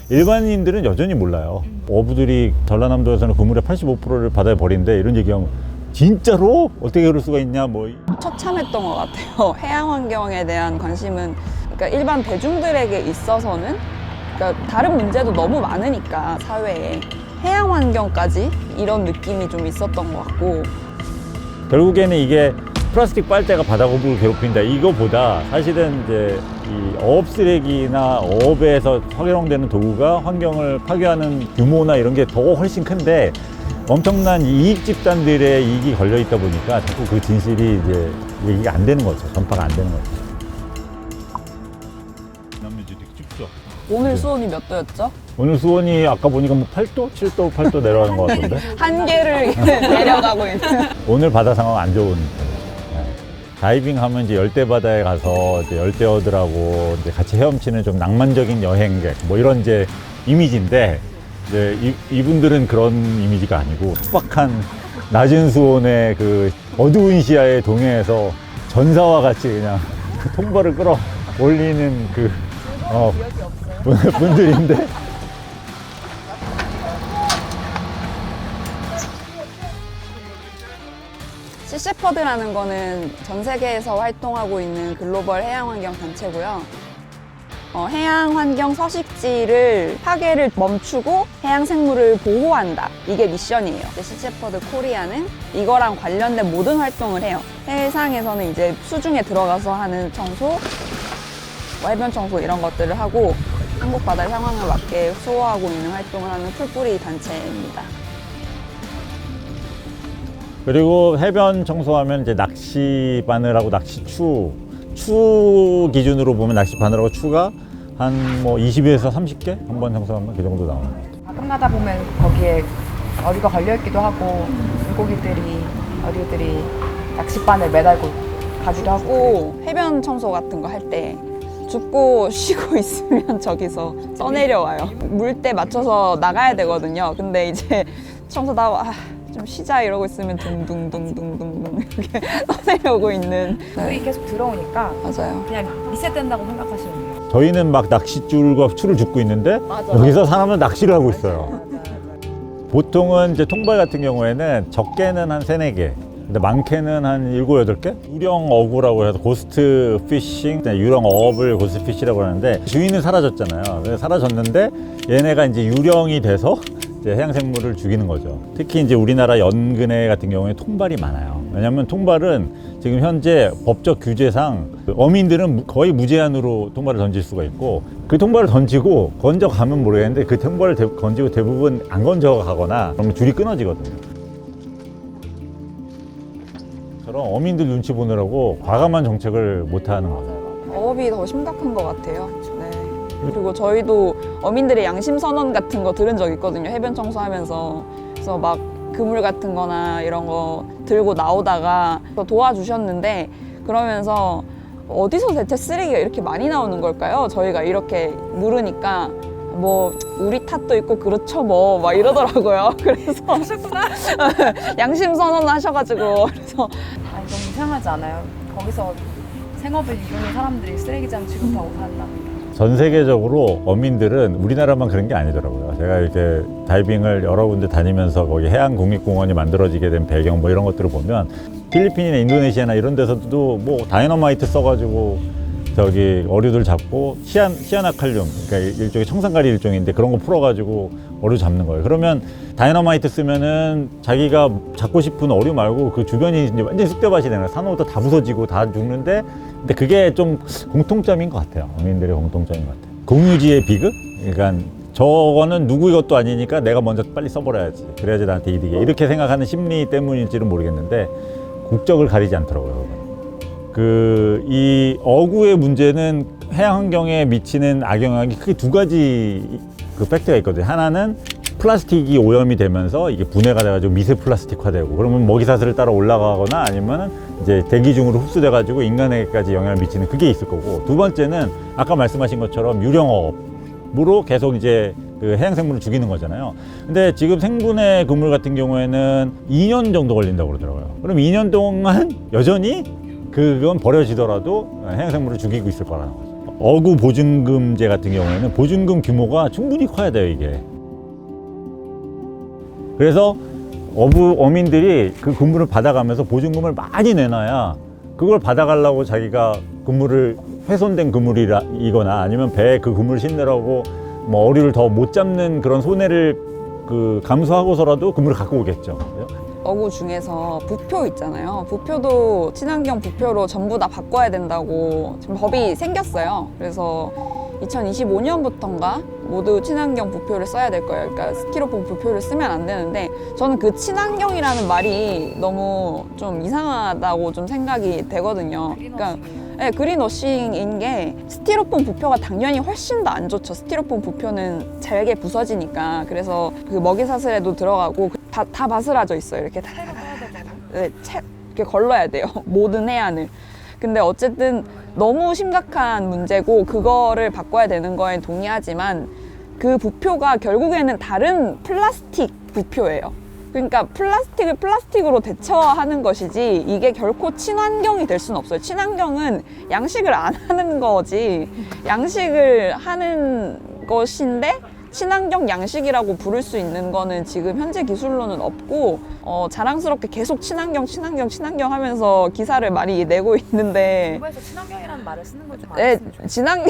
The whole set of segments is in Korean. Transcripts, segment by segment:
일반인들은 여전히 몰라요. 어부들이 전라남도에서는 그물의 85%를 바다에 버린대 이런 얘기하면 진짜로? 어떻게 그럴 수가 있냐 뭐. 처참했던 것 같아요. 해양 환경에 대한 관심은 그러니까 일반 대중들에게 있어서는 그러니까 다른 문제도 너무 많으니까 사회에 해양 환경까지 이런 느낌이 좀 있었던 것 같고 결국에는 이게 플라스틱 빨대가 바다 거북을 괴롭힌다 이거보다 사실은 이제 이 어업 쓰레기나 어업에서 활용되는 도구가 환경을 파괴하는 규모나 이런 게 더 훨씬 큰데 엄청난 이익 집단들의 이익이 걸려 있다 보니까 자꾸 그 진실이 이제 얘기가 안 되는 거죠. 전파가 안 되는 거죠. 오늘 수온이 몇 도였죠? 오늘 수온이 아까 보니까 뭐 8도, 7도, 8도 내려가는 것 같던데. 한계를 내려가고 있는. 오늘 바다 상황 안 좋은 편이에요. 네. 다이빙 하면 이제 열대 바다에 가서 이제 열대어들하고 이제 같이 헤엄치는 좀 낭만적인 여행객 뭐 이런 이제 이미지인데 이제 이분들은 그런 이미지가 아니고 촉박한 낮은 수온에 그 어두운 시야의 동해에서 전사와 같이 그냥 통발을 끌어 올리는 그 분들인데 시셰퍼드라는 거는 전 세계에서 활동하고 있는 글로벌 해양환경 단체고요. 해양환경 서식지를 파괴를 멈추고 해양생물을 보호한다. 이게 미션이에요. 시셰퍼드 코리아는 이거랑 관련된 모든 활동을 해요. 해상에서는 이제 수중에 들어가서 하는 청소, 해변 청소 이런 것들을 하고 한국 바다의 상황에 맞게 수호하고 있는 활동을 하는 풀뿌리 단체입니다. 그리고 해변 청소하면 이제 낚시 바늘하고 낚시 추 기준으로 보면 낚시 바늘하고 추가 한 뭐 20에서 30개 한 번 청소하면 그 정도 나오는 거예요. 끝나다 보면 거기에 어류가 걸려있기도 하고 어류들이 낚싯바늘 매달고 가기도 하고 해변 청소 같은 거 할 때 죽고 쉬고 있으면 저기서 써내려와요. 물때 맞춰서 나가야 되거든요. 근데 이제 청소다 좀 쉬자 이러고 있으면 둥둥둥둥둥둥 이렇게 떠내려오고 있는. 물이 계속 들어오니까 맞아요. 그냥 리셋된다고 생각하시면 돼요. 저희는 막 낚싯줄과 추를 줍고 있는데 여기서 사람은 낚시를 하고 있어요. 보통은 이제 통발 같은 경우에는 적게는 한 3, 4개 근데 많게는 한 7, 8개? 유령 어구라고 해서 고스트 피싱, 유령 어업을 고스트 피시라고 하는데 주인은 사라졌잖아요. 사라졌는데 얘네가 이제 유령이 돼서 이제 해양생물을 죽이는 거죠. 특히 이제 우리나라 연근해 같은 경우에 통발이 많아요. 왜냐하면 통발은 지금 현재 법적 규제상 어민들은 거의 무제한으로 통발을 던질 수가 있고 그 통발을 던지고 건져가면 모르겠는데 그 통발을 건지고 대부분 안 건져가거나 그러면 줄이 끊어지거든요. 어민들 눈치 보느라고 과감한 정책을 못하는 거죠. 어업이 더 심각한 것 같아요. 네. 그리고 저희도 어민들의 양심 선언 같은 거 들은 적 있거든요. 해변 청소하면서. 그래서 막 그물 같은 거나 이런 거 들고 나오다가 도와주셨는데 그러면서 어디서 대체 쓰레기가 이렇게 많이 나오는 걸까요? 저희가 이렇게 물으니까 뭐 우리 탓도 있고 그렇죠 뭐 막 이러더라고요. 그래서 양심 선언 하셔가지고 그래서 아니 너무 이상하지 않아요? 거기서 생업을 이루는 사람들이 쓰레기장 취급하고 산다. 전 세계적으로 어민들은 우리나라만 그런 게 아니더라고요. 제가 이렇게 다이빙을 여러 군데 다니면서 거기 해양국립공원이 만들어지게 된 배경 뭐 이런 것들을 보면 필리핀이나 인도네시아나 이런 데서도 뭐 다이너마이트 써가지고 저기 어류들 잡고 시아나칼륨 그러니까 일종의 청산가리 일종인데 그런 거 풀어가지고 어류 잡는 거예요. 그러면 다이너마이트 쓰면은 자기가 잡고 싶은 어류 말고 그 주변이 이제 완전히 쑥대밭이 되는 거예요. 산호도 다 부서지고 다 죽는데 근데 그게 좀 공통점인 것 같아요. 어민들의 공통점인 것 같아요. 공유지의 비극? 그러니까 저거는 누구 것도 아니니까 내가 먼저 빨리 써버려야지. 그래야지 나한테 이득이야. 이렇게 생각하는 심리 때문일지는 모르겠는데 국적을 가리지 않더라고요. 이 어구의 문제는 해양 환경에 미치는 악영향이 크게 2가지 그 팩트가 있거든요. 하나는 플라스틱이 오염이 되면서 이게 분해가 돼가지고 미세 플라스틱화되고 그러면 먹이사슬을 따라 올라가거나 아니면 이제 대기 중으로 흡수돼가지고 인간에게까지 영향을 미치는 그게 있을 거고 2번째는 아까 말씀하신 것처럼 유령어업으로 계속 이제 그 해양생물을 죽이는 거잖아요. 근데 지금 생분해 그물 같은 경우에는 2년 정도 걸린다고 그러더라고요. 그럼 2년 동안 여전히 그건 버려지더라도 해양생물을 죽이고 있을 거라는 거죠. 어구 보증금제 같은 경우에는 보증금 규모가 충분히 커야 돼요, 이게. 그래서 어민들이 그 근무를 받아가면서 보증금을 많이 내놔야 그걸 받아가려고 자기가 근무를 훼손된 그물이거나 아니면 배에 그 그물을 싣느라고 뭐 어류를 더 못 잡는 그런 손해를 감수하고서라도 그물을 갖고 오겠죠. 어구 중에서 부표 있잖아요. 부표도 친환경 부표로 전부 다 바꿔야 된다고 지금 법이 생겼어요. 그래서 2025년부터인가 모두 친환경 부표를 써야 될 거예요. 그러니까 스티로폼 부표를 쓰면 안 되는데 저는 그 친환경이라는 말이 너무 좀 이상하다고 좀 생각이 되거든요. 그러니까 네, 그린워싱인 게 스티로폼 부표가 당연히 훨씬 더 안 좋죠. 스티로폼 부표는 잘게 부서지니까. 그래서 그 먹이사슬에도 들어가고 다 바스라져 있어요. 이렇게 네, 이렇게 걸러야 돼요. 모든 해안을. 근데 어쨌든 너무 심각한 문제고 그거를 바꿔야 되는 거에 동의하지만 그 부표가 결국에는 다른 플라스틱 부표예요. 그러니까 플라스틱을 플라스틱으로 대처하는 것이지 이게 결코 친환경이 될 수는 없어요. 친환경은 양식을 안 하는 거지 양식을 하는 것인데 친환경 양식이라고 부를 수 있는 거는 지금 현재 기술로는 없고 자랑스럽게 계속 친환경 하면서 기사를 많이 내고 있는데 정부에서 친환경이라는 말을 쓰는 걸 좀 네, 알았으면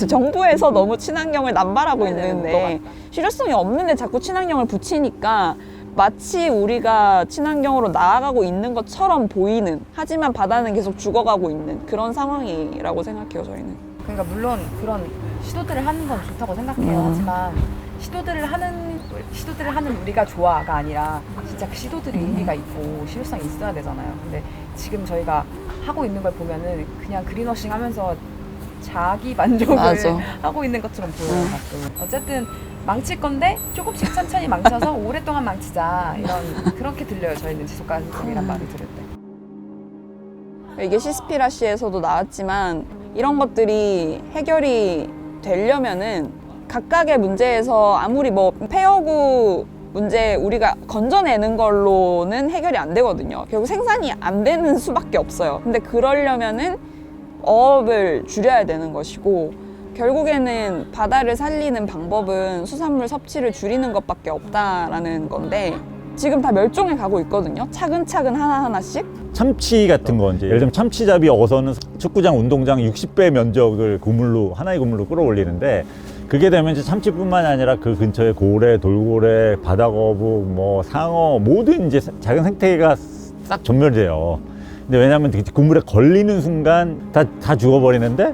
정부에서 너무 친환경을 남발하고 네네, 있는데 실효성이 없는데 자꾸 친환경을 붙이니까 마치 우리가 친환경으로 나아가고 있는 것처럼 보이는 하지만 바다는 계속 죽어가고 있는 그런 상황이라고 생각해요, 저희는. 그러니까 물론 그런 시도들을 하는 건 좋다고 생각해요. 하지만 시도들을 하는 우리가 좋아가 아니라 진짜 그 시도들이 의미가 있고 실효성이 있어야 되잖아요. 근데 지금 저희가 하고 있는 걸 보면은 그냥 그린워싱 하면서 자기 만족을 맞아. 하고 있는 것처럼 보여요, 가끔. 어쨌든 망칠 건데 조금씩 천천히 망쳐서 오랫동안 망치자 그렇게 들려요. 저희는 지속 가능성이란 말을 들을 때. 이게 시스피라시에서도 나왔지만 이런 것들이 해결이 되려면은 각각의 문제에서 아무리 뭐 폐어구 문제 우리가 건져내는 걸로는 해결이 안 되거든요. 결국 생산이 안 되는 수밖에 없어요. 근데 그러려면은 어업을 줄여야 되는 것이고 결국에는 바다를 살리는 방법은 수산물 섭취를 줄이는 것밖에 없다라는 건데 지금 다 멸종해 가고 있거든요. 차근차근 하나하나씩. 참치 같은 거 이제 예를 들면 참치잡이 어선은 축구장, 운동장 60배 면적을 하나의 그물로 끌어올리는데 그게 되면 이제 참치뿐만이 아니라 그 근처에 고래, 돌고래, 바다거북, 뭐 상어 모든 이제 작은 생태계가 싹 전멸돼요. 근데 왜냐하면 그물에 걸리는 순간 다 죽어버리는데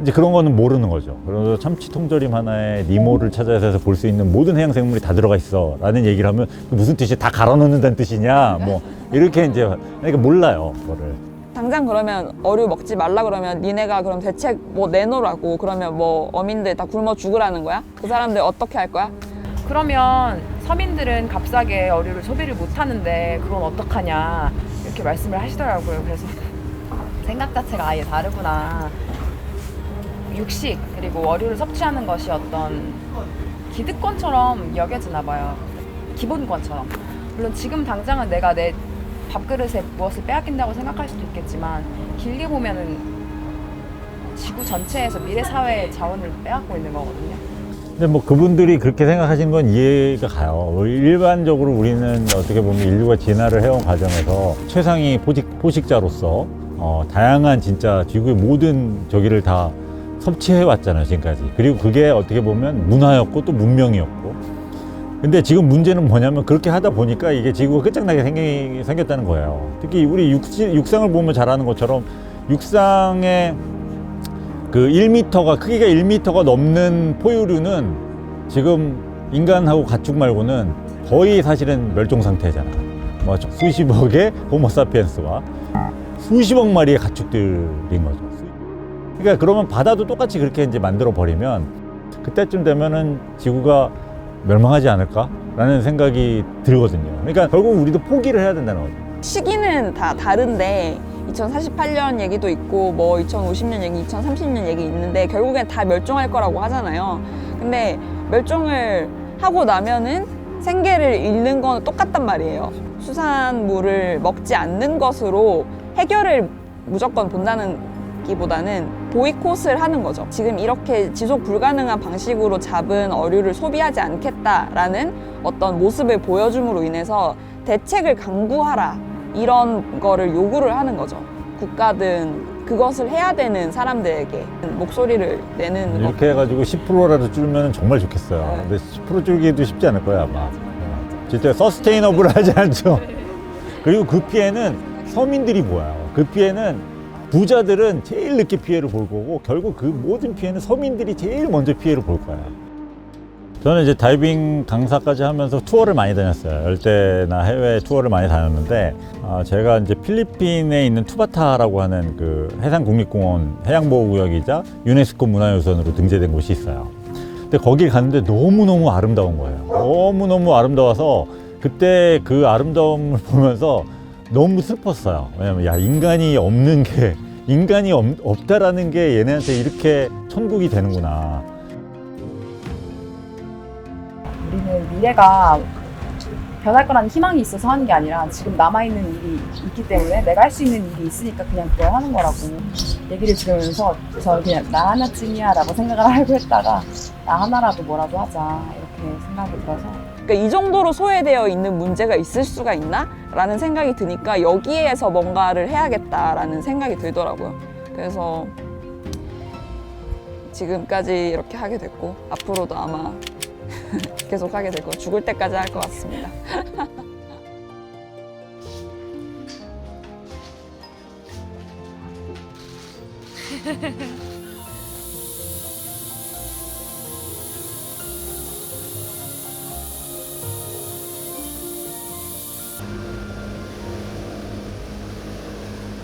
이제 그런 거는 모르는 거죠. 그래서 참치 통조림 하나에 니모를 찾아서 볼 수 있는 모든 해양 생물이 다 들어가 있어 라는 얘기를 하면 무슨 뜻이 다 갈아 넣는다는 뜻이냐 뭐 이렇게 이제 그러니까 몰라요 그거를. 당장 그러면 어류 먹지 말라 그러면 니네가 그럼 대책 뭐 내놓으라고 그러면 뭐 어민들 다 굶어 죽으라는 거야? 그 사람들 어떻게 할 거야? 그러면 서민들은 값싸게 어류를 소비를 못 하는데 그건 어떡하냐 이렇게 말씀을 하시더라고요. 그래서 생각 자체가 아예 다르구나. 육식 그리고 어류를 섭취하는 것이 어떤 기득권처럼 여겨지나 봐요. 기본권처럼. 물론 지금 당장은 내가 내 밥그릇에 무엇을 빼앗긴다고 생각할 수도 있겠지만 길게 보면은 지구 전체에서 미래 사회의 자원을 빼앗고 있는 거거든요. 근데 뭐 그분들이 그렇게 생각하시는 건 이해가 가요. 일반적으로 우리는 어떻게 보면 인류가 진화를 해온 과정에서 최상위 포식자로서 다양한 진짜 지구의 모든 저기를 다 섭취해 왔잖아요, 지금까지. 그리고 그게 어떻게 보면 문화였고 또 문명이었고. 근데 지금 문제는 뭐냐면 그렇게 하다 보니까 이게 지구가 끝장나게 생겼다는 거예요. 특히 우리 육상을 보면 잘 아는 것처럼 육상의 그 1m가 크기가 1m가 넘는 포유류는 지금 인간하고 가축 말고는 거의 사실은 멸종 상태잖아. 뭐 수십억의 호모사피엔스와 수십억 마리의 가축들인 거죠. 그러니까 그러면 바다도 똑같이 그렇게 이제 만들어 버리면 그때쯤 되면은 지구가 멸망하지 않을까라는 생각이 들거든요. 그러니까 결국 우리도 포기를 해야 된다는 거죠. 시기는 다 다른데 2048년 얘기도 있고 뭐 2050년 얘기, 2030년 얘기 있는데 결국엔 다 멸종할 거라고 하잖아요. 근데 멸종을 하고 나면은 생계를 잃는 건 똑같단 말이에요. 수산물을 먹지 않는 것으로 해결을 무조건 본다는 기보다는 보이콧을 하는 거죠. 지금 이렇게 지속 불가능한 방식으로 잡은 어류를 소비하지 않겠다라는 어떤 모습을 보여줌으로 인해서 대책을 강구하라 이런 거를 요구를 하는 거죠. 국가든 그것을 해야 되는 사람들에게 목소리를 내는 거. 이렇게 해가지고 10%라도 줄면 정말 좋겠어요. 네. 근데 10% 줄기도 쉽지 않을 거야 아마. 진짜 서스테이너블 하지 않죠. 그리고 그 피해는 서민들이 보아요. 그 피해는 부자들은 제일 늦게 피해를 볼 거고 결국 그 모든 피해는 서민들이 제일 먼저 피해를 볼 거야. 저는 이제 다이빙 강사까지 하면서 투어를 많이 다녔어요. 열대나 해외 투어를 많이 다녔는데 제가 이제 필리핀에 있는 투바타라고 하는 그 해상국립공원 해양보호구역이자 유네스코 문화유산으로 등재된 곳이 있어요. 근데 거길 갔는데 너무너무 아름다운 거예요. 너무너무 아름다워서 그때 그 아름다움을 보면서 너무 슬펐어요. 왜냐면 야 인간이 없다라는 게 얘네한테 이렇게 천국이 되는구나. 우리는 미래가 변할 거라는 희망이 있어서 하는 게 아니라 지금 남아있는 일이 있기 때문에 내가 할 수 있는 일이 있으니까 그냥 그걸 하는 거라고 얘기를 들으면서 저 그냥 나 하나쯤이야 라고 생각을 하고 했다가 나 하나라도 뭐라도 하자 이렇게 생각이 들어서 그러니까 이 정도로 소외되어 있는 문제가 있을 수가 있나? 라는 생각이 드니까 여기에서 뭔가를 해야겠다라는 생각이 들더라고요. 그래서 지금까지 이렇게 하게 됐고 앞으로도 아마 계속 하게 될 거예요. 죽을 때까지 할 것 같습니다.